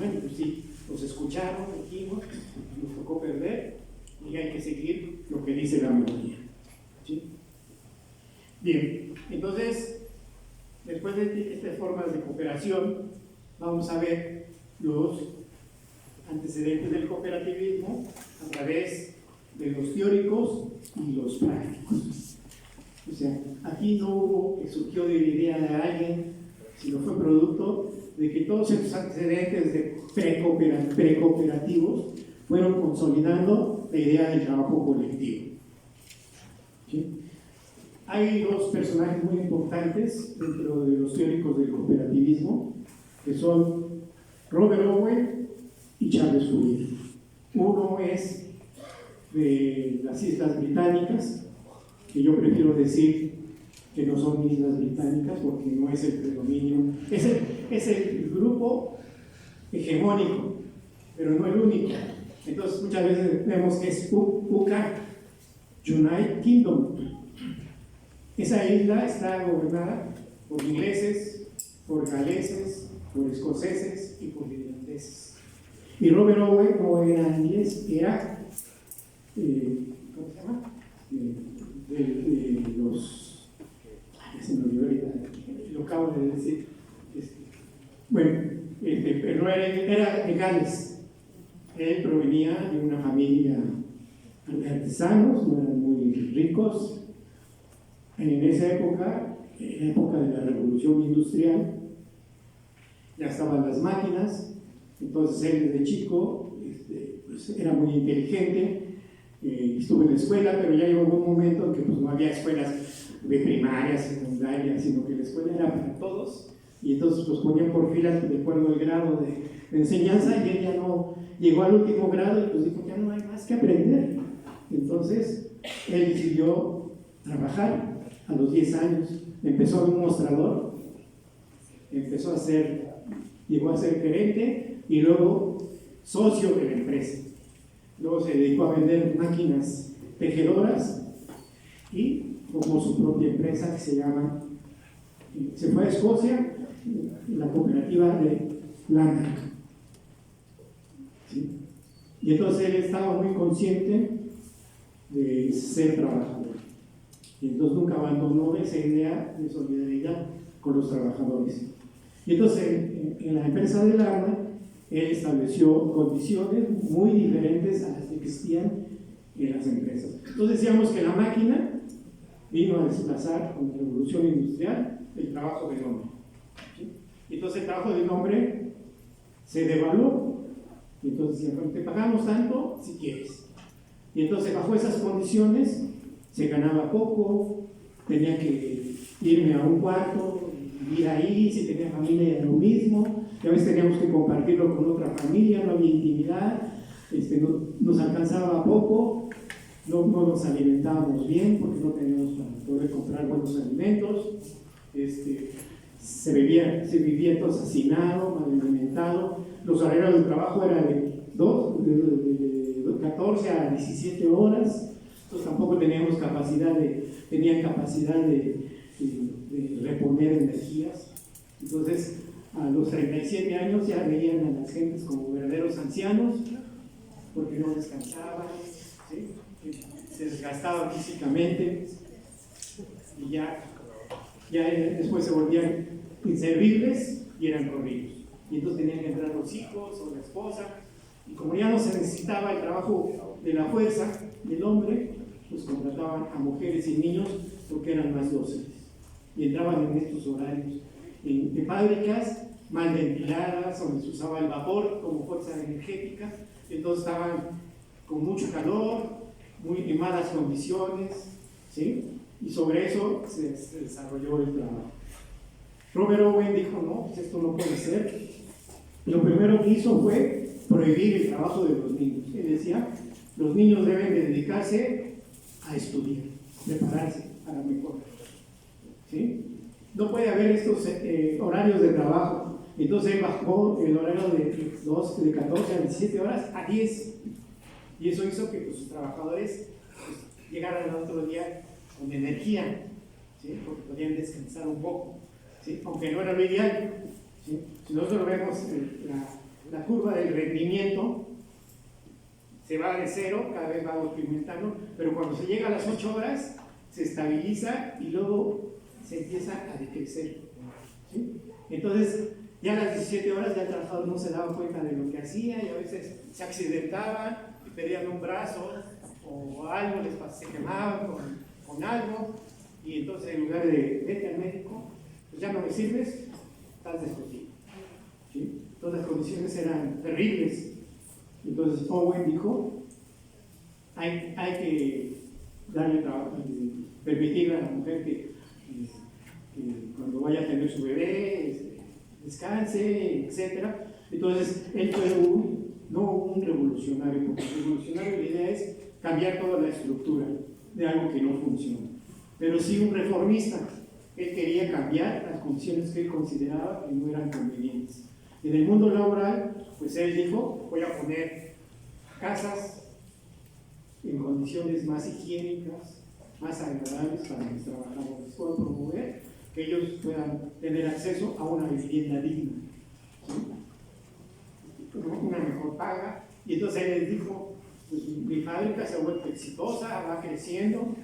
bueno, pues sí, nos escucharon, dijimos, nos tocó perder y hay que seguir lo que dice la mayoría. ¿Sí? Bien, entonces, después de estas formas de cooperación, vamos a ver los antecedentes del cooperativismo a través de los teóricos y los prácticos. O sea, aquí no hubo que surgió de la idea de alguien, sino fue producto de que todos estos antecedentes de precooperativos fueron consolidando la idea del trabajo colectivo. ¿Sí? Hay dos personajes muy importantes dentro de los teóricos del cooperativismo, que son Robert Owen y Charles Fourier. Uno es de las Islas Británicas, que yo prefiero decir que no son Islas Británicas porque no es el predominio, es el grupo hegemónico, pero no el único. Entonces muchas veces vemos que es UKA, United Kingdom. Esa isla está gobernada por ingleses, por galeses, por escoceses y por irlandeses. Y Robert Owen no era inglés, era, ¿cómo se llama? De los, se me olvidó ahorita, lo acabo de decir. Pero era de Gales. Él provenía de una familia de artesanos, no eran muy ricos. En esa época, en la época de la Revolución Industrial, ya estaban las máquinas. Entonces él desde chico pues era muy inteligente, estuvo en la escuela, pero ya llegó un momento en que pues, no había escuelas de primaria, secundaria, sino que la escuela era para todos, y entonces los ponían por filas de acuerdo al grado de enseñanza, y él ya no llegó al último grado y pues dijo, ya no hay más que aprender. Entonces él decidió trabajar a los 10 años, empezó en un mostrador, llegó a ser gerente y luego socio de la empresa. Luego se dedicó a vender máquinas tejedoras y formó su propia empresa que se llama, se fue a Escocia, la cooperativa de Lanark. ¿Sí? Y entonces él estaba muy consciente de ser trabajador. Y entonces nunca abandonó esa idea de solidaridad con los trabajadores. Y entonces en la empresa de Lanark él estableció condiciones muy diferentes a las que existían en las empresas. Entonces decíamos que la máquina vino a desplazar con la revolución industrial el trabajo del hombre. ¿Sí? Y entonces el trabajo del hombre se devaluó. Y entonces decían, te pagamos tanto si quieres. Y entonces bajo esas condiciones se ganaba poco, tenía que irme a un cuarto, vivir ahí, si tenía familia era lo mismo, y a veces teníamos que compartirlo con otra familia, no había intimidad, nos alcanzaba poco, no nos alimentábamos bien porque no teníamos para poder comprar buenos alimentos, se vivía entonces hacinado, mal alimentado, los horarios del trabajo eran de 14 a 17 horas, entonces tampoco tenían capacidad de reponer energías. Entonces a los 37 años ya veían a las gentes como verdaderos ancianos porque no descansaban, ¿sí? Se desgastaban físicamente y ya después se volvían inservibles y eran corridos. Y entonces tenían que entrar los hijos o la esposa, y como ya no se necesitaba el trabajo de la fuerza del hombre, pues contrataban a mujeres y niños porque eran más dóciles y entraban en estos horarios de fábricas mal ventiladas, donde se usaba el vapor como fuerza energética, entonces estaban con mucho calor, en malas condiciones, ¿sí? Y sobre eso se desarrolló el trabajo. Robert Owen dijo, no, pues esto no puede ser. Lo primero que hizo fue prohibir el trabajo de los niños. Él decía, los niños deben de dedicarse a estudiar, prepararse para mejor. ¿Sí? No puede haber estos horarios de trabajo. Entonces él bajó el horario de 14 a 17 horas a 10. Y eso hizo que los trabajadores pues, llegaran al otro día con energía, ¿sí? Porque podían descansar un poco, ¿sí? Aunque no era lo ideal. ¿Sí? Si nosotros vemos la curva del rendimiento se va de cero, cada vez va aumentando, pero cuando se llega a las 8 horas se estabiliza y luego se empieza a decrecer, ¿sí? Entonces ya a las 17 horas ya el trabajador no se daba cuenta de lo que hacía y a veces se accidentaban y perdían un brazo o algo, se quemaban con algo, y entonces en lugar de vete al médico, pues ya no me sirves, estás despedido, ¿sí? Todas las condiciones eran terribles. Entonces Owen dijo, hay que darle trabajo, permitirle a la mujer que cuando vaya a tener su bebé, descanse, etc. Entonces él fue no un revolucionario, porque el revolucionario la idea es cambiar toda la estructura de algo que no funciona, pero sí un reformista. Él quería cambiar las condiciones que él consideraba que no eran convenientes. En el mundo laboral, pues él dijo, voy a poner casas en condiciones más higiénicas, más agradables para mis trabajadores. Puedo promover que ellos puedan tener acceso a una vivienda digna, ¿sí? Una mejor paga. Y entonces él les dijo, pues mi fábrica se ha vuelto exitosa, va creciendo.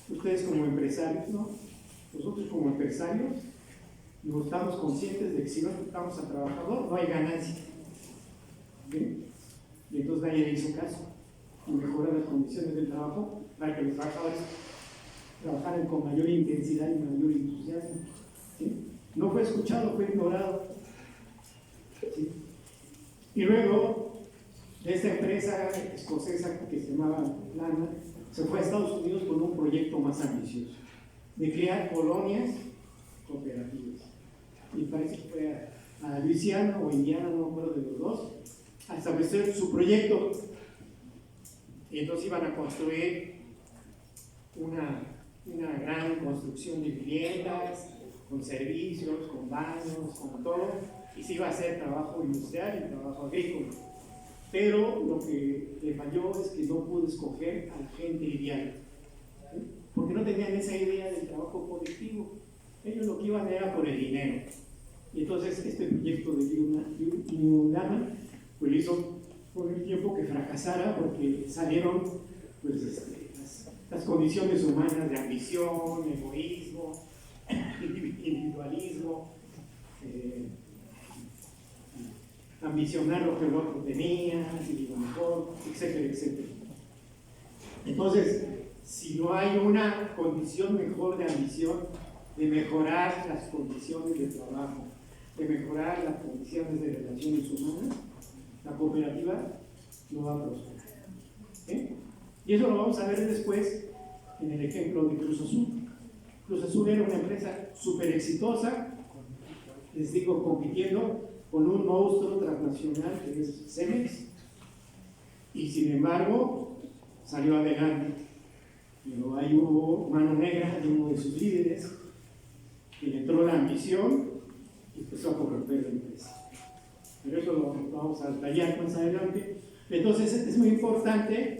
Ustedes como empresarios, ¿no? Nosotros como empresarios no estamos conscientes de que si no ejecutamos al trabajador no hay ganancia, ¿sí? Y entonces nadie le hizo caso y mejorar las condiciones del trabajo para que los trabajadores trabajaran con mayor intensidad y mayor entusiasmo, ¿sí? No fue escuchado, fue ignorado, ¿sí? Y luego de esta empresa escocesa que se llamaba Lana, se fue a Estados Unidos con un proyecto más ambicioso de crear colonias cooperativas, y parece que fue a Luisiana o Indiana, no me acuerdo de los dos, a establecer su proyecto. Y entonces iban a construir una gran construcción de viviendas, con servicios, con baños, con todo, y se iba a hacer trabajo industrial y trabajo agrícola. Pero lo que le falló es que no pudo escoger a la gente ideal, ¿sí? Porque no tenían esa idea del trabajo colectivo. Ellos lo que iban era por el dinero. Y entonces este proyecto de New Lana pues hizo por el tiempo que fracasara, porque salieron pues, las condiciones humanas de ambición, egoísmo, individualismo, ambicionar lo que el otro tenía y lo mejor, etcétera, etcétera. Entonces, si no hay una condición mejor de ambición, de mejorar las condiciones de trabajo, de mejorar las condiciones de relaciones humanas, la cooperativa no va a prosperar, ¿sí? Y eso lo vamos a ver después en el ejemplo de Cruz Azul. Cruz Azul era una empresa súper exitosa, les digo, compitiendo con un monstruo transnacional que es Cemex, y sin embargo salió adelante. Pero ahí hubo mano negra de uno de sus líderes, que le entró la ambición y empezó a corromper la empresa. Pero eso lo vamos a detallar más adelante. Entonces es muy importante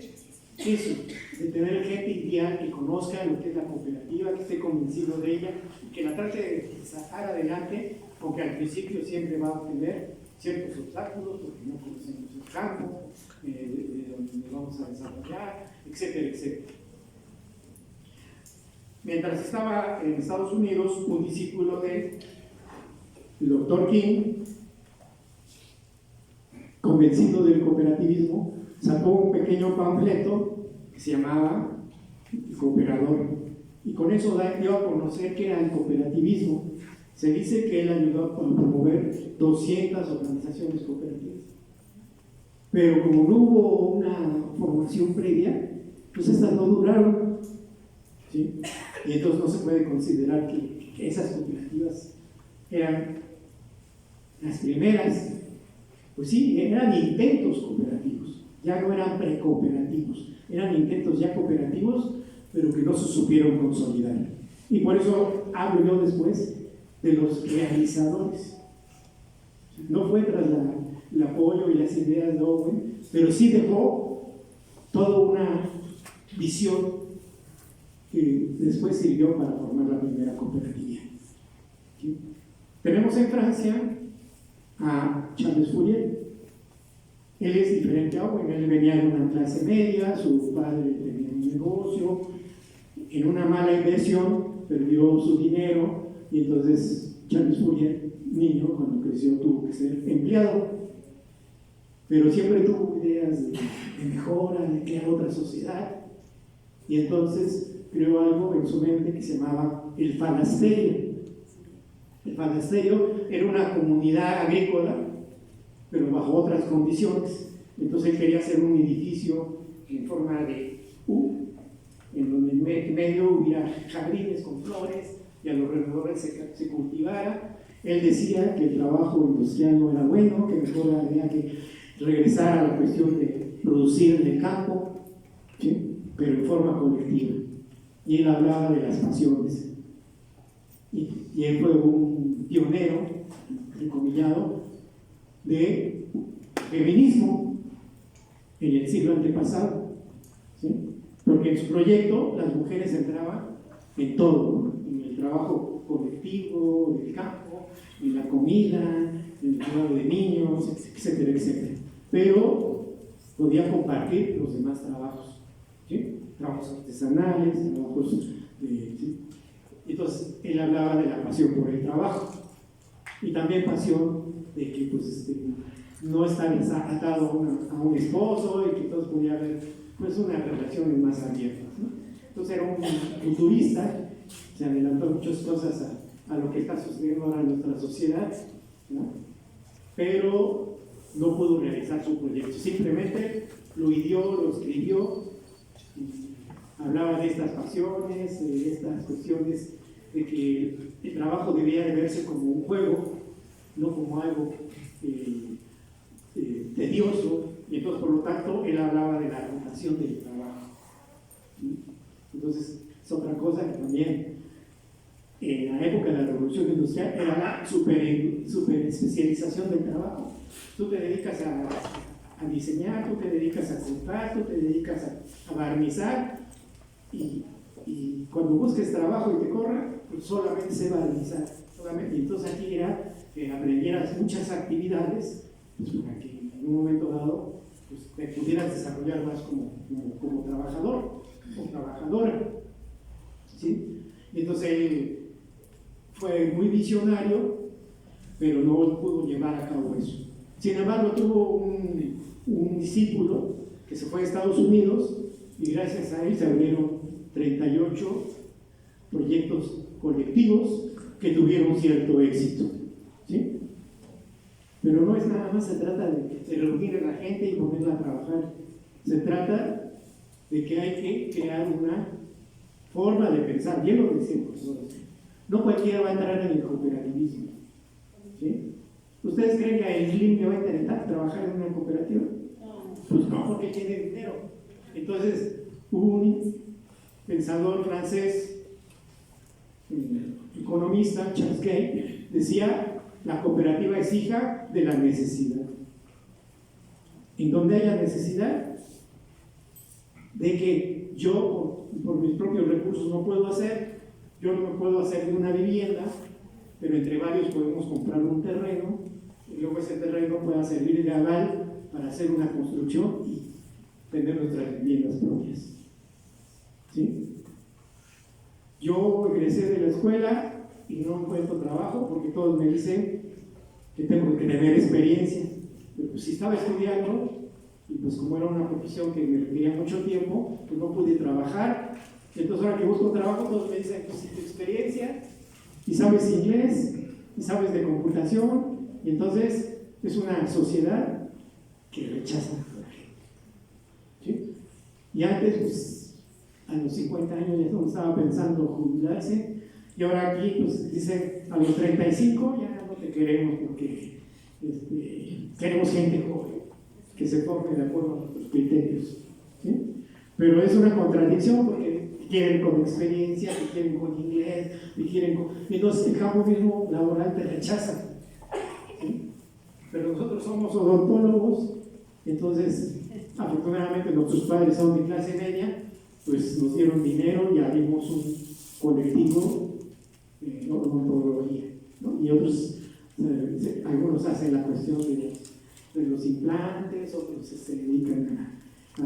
eso, de tener gente ideal que conozca lo que es la cooperativa, que esté convencido de ella y que la trate de sacar adelante, aunque al principio siempre va a tener ciertos obstáculos porque no conocemos el campo, de donde vamos a desarrollar, etcétera, etcétera. Mientras estaba en Estados Unidos, un discípulo del Dr. King, convencido del cooperativismo, sacó un pequeño panfleto que se llamaba Cooperador, y con eso dio a conocer qué era el cooperativismo. Se dice que él ayudó a promover 200 organizaciones cooperativas, pero como no hubo una formación previa, pues estas no duraron, ¿sí? Y entonces no se puede considerar que esas cooperativas eran las primeras. Pues sí, eran intentos cooperativos, ya no eran precooperativos, eran intentos ya cooperativos, pero que no se supieron consolidar. Y por eso hablo yo después de los realizadores. No fue tras el apoyo y las ideas de Owen, pero sí dejó toda una visión que después sirvió para formar la primera cooperativa. ¿Sí? Tenemos en Francia a Charles Fourier, Él es diferente a Owen, él venía de una clase media, su padre tenía un negocio, en una mala inversión perdió su dinero y entonces Charles Fourier, niño, cuando creció tuvo que ser empleado, pero siempre tuvo ideas de mejora, de crear otra sociedad, y entonces creó algo en su mente que se llamaba el falasterio. El falasterio era una comunidad agrícola, pero bajo otras condiciones. Entonces él quería hacer un edificio en forma de U, en donde en medio hubiera jardines con flores y a los alrededores se cultivara. Él decía que el trabajo industrial no era bueno, que mejor había que regresar a la cuestión de producir en el campo, ¿sí? Pero en forma colectiva. Y él hablaba de las pasiones. Y él fue un pionero, entrecomillado, de feminismo en el siglo antepasado, ¿sí? Porque en su proyecto las mujeres entraban en todo, en el trabajo colectivo, del campo, en la comida, en el cuidado de niños, etcétera, etcétera. Pero podía compartir los demás trabajos, ¿sí? Trabajos artesanales, trabajos ¿sí? Entonces él hablaba de la pasión por el trabajo y también pasión de que pues, no estar atado a un esposo y que todos pudieran haber pues, unas relaciones más abiertas, ¿no? Entonces era un futurista, se adelantó muchas cosas a lo que está sucediendo ahora en nuestra sociedad, ¿no? Pero no pudo realizar su proyecto, simplemente lo ideó, lo escribió, hablaba de estas pasiones, de estas cuestiones de que el trabajo debía de verse como un juego, no como algo tedioso, y entonces por lo tanto él hablaba de la rotación del trabajo. Entonces es otra cosa que también en la época de la revolución industrial era la super especialización del trabajo. Tú te dedicas a diseñar, tú te dedicas a cortar, tú te dedicas a barnizar, y cuando busques trabajo y te corra, pues solamente se barnizar, solamente. Y entonces aquí era que aprendieras muchas actividades, pues para que en un momento dado pues, te pudieras desarrollar más como trabajador o trabajadora, ¿sí? Y entonces él fue muy visionario, pero no pudo llevar a cabo eso. Sin embargo, tuvo un discípulo que se fue a Estados Unidos y gracias a él se abrieron 38 proyectos colectivos que tuvieron cierto éxito, ¿sí? Pero no es nada más, se trata de reunir a la gente y ponerla a trabajar. Se trata de que hay que crear una forma de pensar, bien lo decimos nosotros. No cualquiera va a entrar en el cooperativismo, ¿sí? ¿Ustedes creen que a el Slim le va a interesar trabajar en una cooperativa? Pues no, porque tiene dinero. Entonces, un pensador francés, economista, Charles Gay, decía: la cooperativa es hija de la necesidad. En donde haya necesidad de que yo, por mis propios recursos, no puedo hacer, yo no puedo hacer de una vivienda, pero entre varios podemos comprar un terreno, y luego ese terreno pueda servir de aval para hacer una construcción y tener nuestras viviendas propias, ¿sí? Yo egresé de la escuela y no encuentro trabajo porque todos me dicen que tengo que tener experiencia, pero pues si estaba estudiando y pues como era una profesión que me requería mucho tiempo, pues no pude trabajar. Entonces ahora que busco trabajo todos me dicen: pues si tu experiencia y sabes inglés y sabes de computación. Y entonces es una sociedad que rechaza a la gente, ¿sí? Y antes, pues, a los 50 años ya no estaba pensando jubilarse, y ahora aquí pues dicen: a los 35 ya no te queremos porque queremos gente joven que se forme de acuerdo a nuestros criterios, ¿sí? Pero es una contradicción porque quieren con experiencia, que quieren con inglés, que quieren con... Entonces el campo mismo laboral te rechaza, ¿sí? Pero nosotros somos odontólogos, entonces afortunadamente nuestros padres son de clase media, pues nos dieron dinero y abrimos un colectivo de odontología, ¿no? Y otros, algunos hacen la cuestión de de los implantes, otros se dedican